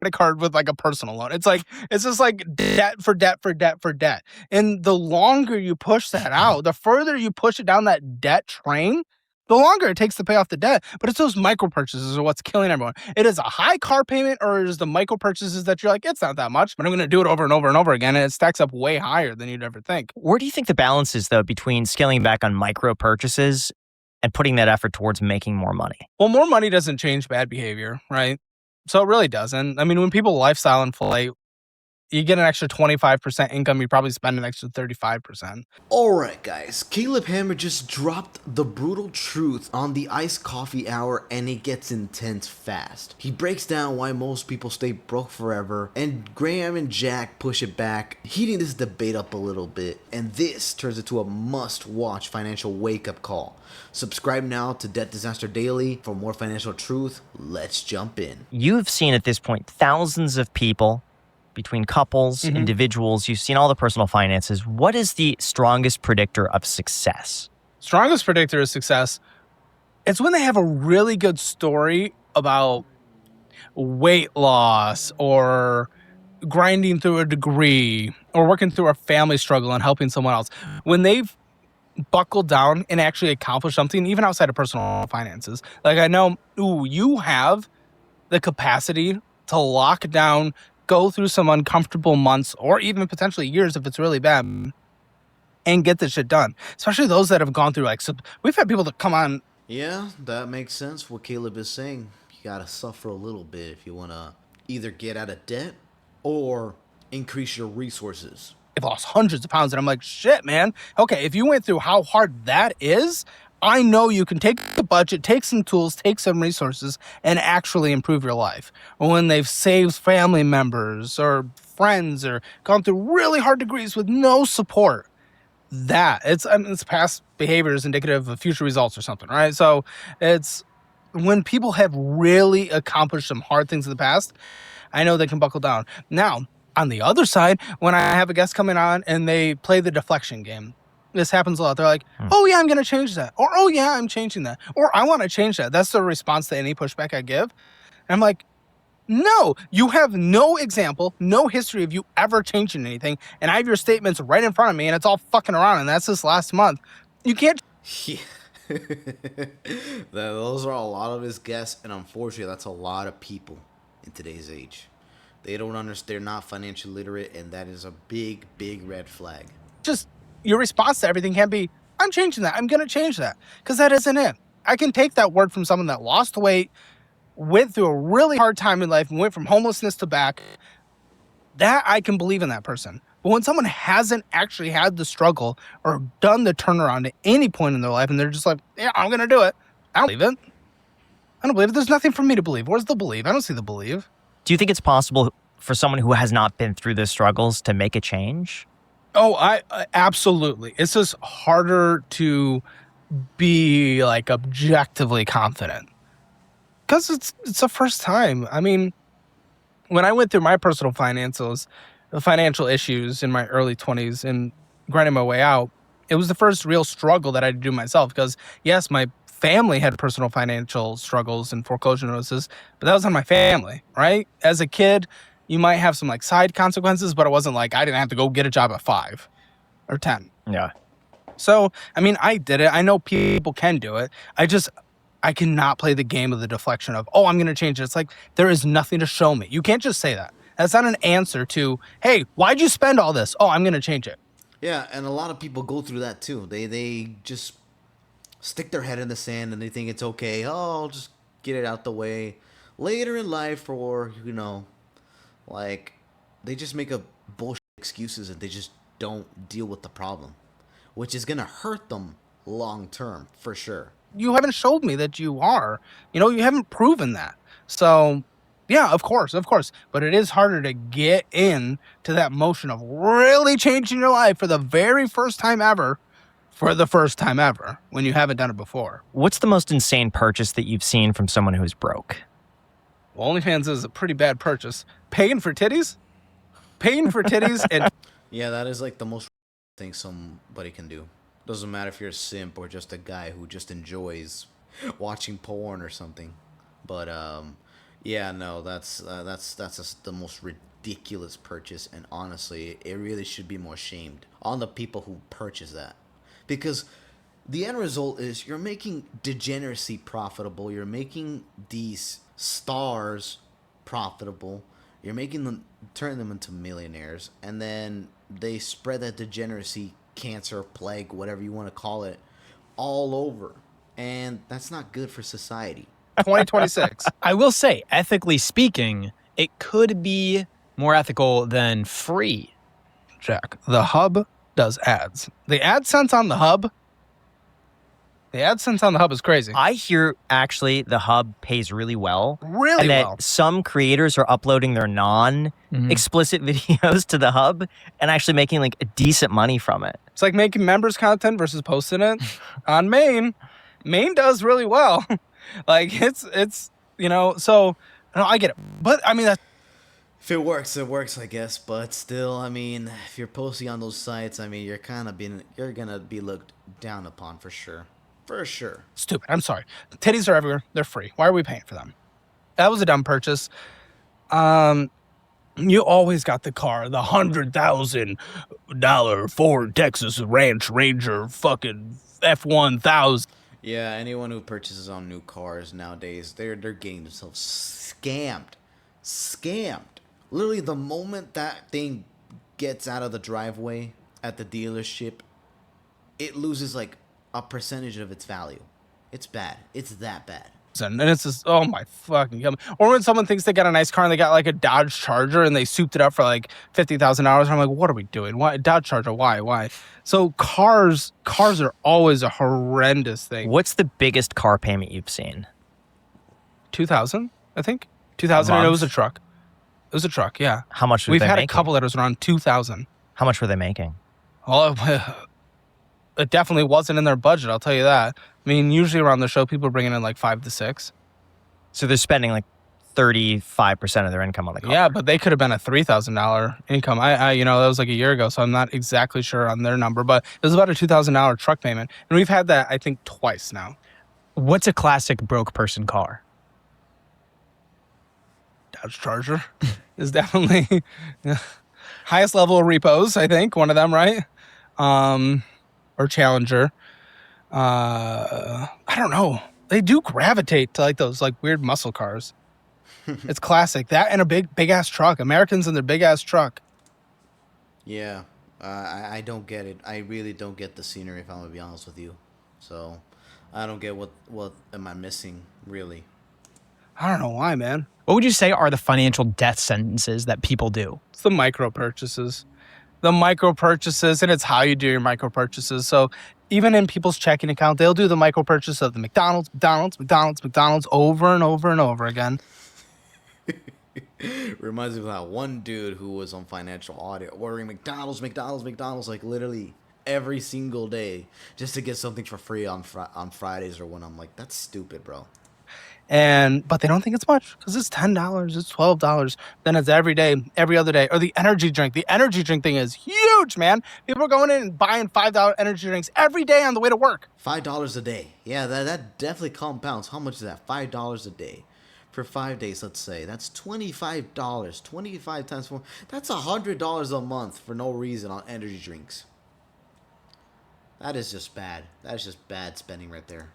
credit card with like a personal loan. It's just like debt for debt for debt for debt. And the longer you push that out, the further you push it down that debt train, the longer it takes to pay off the debt. But it's those micro purchases are what's killing everyone. It is a high car payment, or it is the micro purchases that you're like, it's not that much, but I'm going to do it over and over and over again. And it stacks up way higher than you'd ever think. Where do you think the balance is, though, between scaling back on micro purchases and putting that effort towards making more money? Well, more money doesn't change bad behavior, right? So it really doesn't. I mean, when people lifestyle inflate, you get an extra 25% income, you probably spend an extra 35%. Alright guys, Caleb Hammer just dropped the brutal truth on the iced coffee hour, and it gets intense fast. He breaks down why most people stay broke forever, and Graham and Jack push it back, heating this debate up a little bit, and this turns into a must-watch financial wake-up call. Subscribe now to Debt Disaster Daily for more financial truth. Let's jump in. You've seen at this point thousands of people, between couples, individuals, you've seen all the personal finances. What is the strongest predictor of success? Strongest predictor of success, it's when they have a really good story about weight loss or grinding through a degree or working through a family struggle and helping someone else. When they've buckled down and actually accomplished something, even outside of personal finances. Like I know, you have the capacity to lock down, go through some uncomfortable months or even potentially years if it's really bad, and get this shit done. Especially those that have gone through, like, so we've had people that come on. Yeah, that makes sense what Caleb is saying. You gotta suffer a little bit if you wanna either get out of debt or increase your resources. I've lost hundreds of pounds, and I'm like, shit, man. Okay, if you went through how hard that is, I know you can take the budget, take some tools, take some resources, and actually improve your life. Or when they've saved family members or friends or gone through really hard degrees with no support, it's past behavior is indicative of future results or something, right? So it's when people have really accomplished some hard things in the past, I know they can buckle down. Now, on the other side, when I have a guest coming on and they play the deflection game, this happens a lot. They're like, oh yeah, I'm going to change that. Or, oh yeah, I'm changing that. Or I want to change that. That's the response to any pushback I give. And I'm like, no, you have no example, no history of you ever changing anything. And I have your statements right in front of me and it's all fucking around. And that's this last month. You can't. Yeah. Those are a lot of his guests. And unfortunately, that's a lot of people in today's age. They don't understand. They're not financially literate. And that is a big, big red flag. Just your response to everything can't be, I'm changing that. I'm going to change that. Because that isn't it. I can take that word from someone that lost weight, went through a really hard time in life, and went from homelessness to back. That I can believe in that person. But when someone hasn't actually had the struggle or done the turnaround at any point in their life, and they're just like, yeah, I'm going to do it. I don't believe it. I don't believe it. There's nothing for me to believe. Where's the believe? I don't see the believe. Do you think it's possible for someone who has not been through the struggles to make a change? Oh, I absolutely. It's just harder to be like objectively confident because it's the first time. I mean, when I went through my personal finances, the financial issues in my early 20s and grinding my way out, it was the first real struggle that I had to do myself because, yes, my family had personal financial struggles and foreclosure notices, but that was on my family, right? As a kid, you might have some like side consequences, but it wasn't like I didn't have to go get a job at 5 or 10. Yeah. So, I mean, I did it. I know people can do it. I cannot play the game of the deflection of, oh, I'm going to change it. It's like, there is nothing to show me. You can't just say that. That's not an answer to, hey, why'd you spend all this? Oh, I'm going to change it. Yeah, and a lot of people go through that too. They just stick their head in the sand and they think it's okay. Oh, I'll just get it out the way later in life, or, like, they just make a bullshit excuses and they just don't deal with the problem, which is going to hurt them long term, for sure. You haven't showed me that you are. You haven't proven that. So, yeah, of course. But it is harder to get in to that motion of really changing your life for the very first time ever, when you haven't done it before. What's the most insane purchase that you've seen from someone who's broke? Well, OnlyFans is a pretty bad purchase. Paying for titties and Yeah, that is like the most thing somebody can do. Doesn't matter if you're a simp or just a guy who just enjoys watching porn or something. But Yeah, no, that's the most ridiculous purchase, and honestly, it really should be more shamed on the people who purchase that, because the end result is you're making degeneracy profitable. You're making these stars profitable. You're making them turn them into millionaires, and then they spread that degeneracy, cancer, plague, whatever you want to call it, all over, and that's not good for society. 2026. I will say, ethically speaking, it could be more ethical than free. Jack, the hub does ads. The AdSense on the hub. The AdSense on the hub is crazy. I hear actually the hub pays really well. Really and that well. some creators are uploading their non-explicit videos to the hub and actually making like decent money from it. It's like making members content versus posting it on Main. Main does really well. Like it's so no, I get it. But I mean that If it works, I guess. But still, I mean, if you're posting on those sites, I mean, you're gonna be looked down upon for sure. For sure. stupid. I'm sorry. Titties are everywhere. They're free. Why are we paying for them? That was a dumb purchase. You always got the car, the $100,000 Ford Texas Ranch Ranger fucking F1000. Yeah, anyone who purchases on new cars nowadays, they're getting themselves scammed. Scammed. Literally, the moment that thing gets out of the driveway at the dealership, it loses like a percentage of its value. It's bad. It's that bad. And it's just, oh my fucking god. Or when someone thinks they got a nice car and they got like a Dodge Charger and they souped it up for like $50,000, and I'm like, what are we doing? Why Dodge Charger? Why? So cars are always a horrendous thing. What's the biggest car payment you've seen? 2,000, I think. 2,000, and it was a month? truck. It was a truck, yeah. How much were We've they had making? a couple that was around 2,000. How much were they making? Well, it definitely wasn't in their budget, I'll tell you that. I mean, usually around the show, people are bringing in like 5 to 6. So they're spending like 35% of their income on the car. Yeah, but they could have been a $3,000 income. I that was like a year ago, so I'm not exactly sure on their number, but it was about a $2,000 truck payment, and we've had that I think twice now. What's a classic broke person car? Dodge Charger is definitely highest level of repos. I think one of them, right? Or Challenger. I don't know. They do gravitate to like those like weird muscle cars. It's classic. That and a big ass truck. Americans and their big ass truck. Yeah, I don't get it. I really don't get the scenery, if I'm gonna be honest with you. So, I don't get what am I missing, really. I don't know why, man. What would you say are the financial death sentences that people do? It's the micro purchases. And it's how you do your micro purchases. So even in people's checking account, they'll do the micro purchase of the McDonald's over and over and over again. Reminds me of that one dude who was on financial audit ordering McDonald's, like literally every single day just to get something for free on Fridays or when. I'm like, that's stupid, bro. But they don't think it's much because it's $10, it's $12. Then it's every day, every other day. Or the energy drink. The energy drink thing is huge, man. People are going in and buying $5 energy drinks every day on the way to work. $5 a day. Yeah, that definitely compounds. How much is that? $5 a day. For 5 days, let's say. That's $25. 25 times 4. That's $100 a month for no reason on energy drinks. That is just bad. That is just bad spending right there.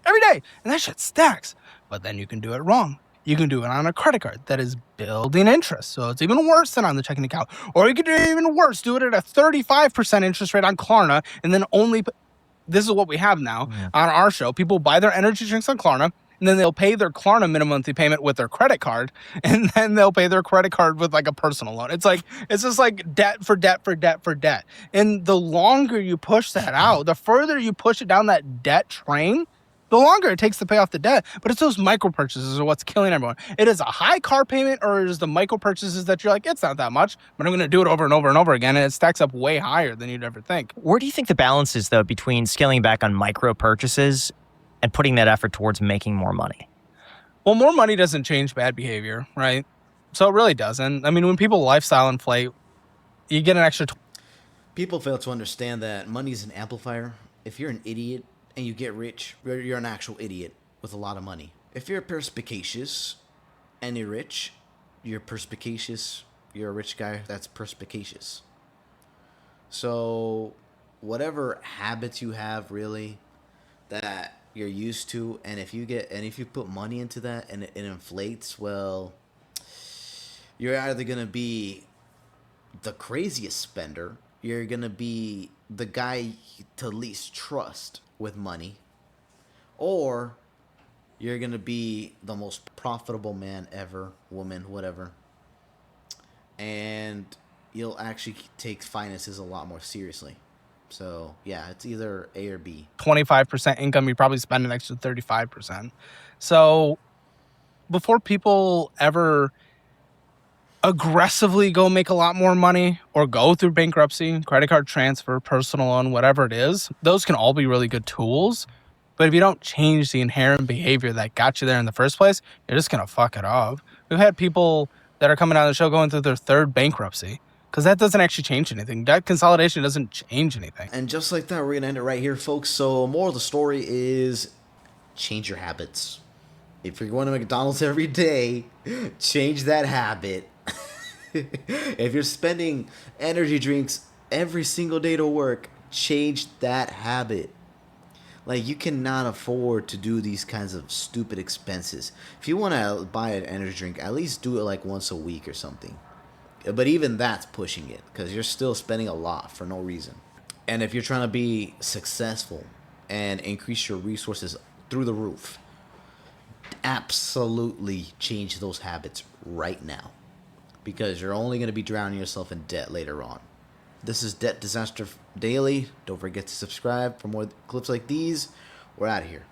Every day. And that shit stacks. But then you can do it wrong. You can do it on a credit card that is building interest. So it's even worse than on the checking account. Or you could do it even worse. Do it at a 35% interest rate on Klarna. And then this is what we have now on our show. People buy their energy drinks on Klarna. And then they'll pay their Klarna minimum monthly payment with their credit card. And then they'll pay their credit card with like a personal loan. It's just like debt for debt for debt for debt. And the longer you push that out, the further you push it down that debt train, the longer it takes to pay off the debt. But it's those micro purchases are what's killing everyone. It is a high car payment, or it is the micro purchases that you're like, it's not that much, but I'm going to do it over and over and over again. And it stacks up way higher than you'd ever think. Where do you think the balance is, though, between scaling back on micro purchases and putting that effort towards making more money? Well, more money doesn't change bad behavior, right? So it really doesn't. I mean, when people lifestyle inflate, you get an extra... People fail to understand that money is an amplifier. If you're an idiot and you get rich, you're an actual idiot with a lot of money. If you're perspicacious any rich, you're perspicacious. You're a rich guy that's perspicacious. So, whatever habits you have, really, that you're used to, and if you put money into that and it inflates, well, you're either gonna be the craziest spender, you're gonna be the guy to least trust with money, or you're gonna be the most profitable man ever, woman, whatever, and you'll actually take finances a lot more seriously. So yeah, it's either A or B. 25% income, you probably spend an extra 35%. So before people ever aggressively go make a lot more money or go through bankruptcy, credit card transfer, personal loan, whatever it is, those can all be really good tools. But if you don't change the inherent behavior that got you there in the first place, you're just going to fuck it up. We've had people that are coming on the show going through their third bankruptcy because that doesn't actually change anything. Debt consolidation doesn't change anything. And just like that, we're going to end it right here, folks. So moral of the story is change your habits. If you're going to McDonald's every day, change that habit. If you're spending energy drinks every single day to work, change that habit. Like, you cannot afford to do these kinds of stupid expenses. If you want to buy an energy drink, at least do it like once a week or something. But even that's pushing it, because you're still spending a lot for no reason. And if you're trying to be successful and increase your resources through the roof, absolutely change those habits right now, because you're only going to be drowning yourself in debt later on. This is Debt Disaster Daily. Don't forget to subscribe for more clips like these. We're out of here.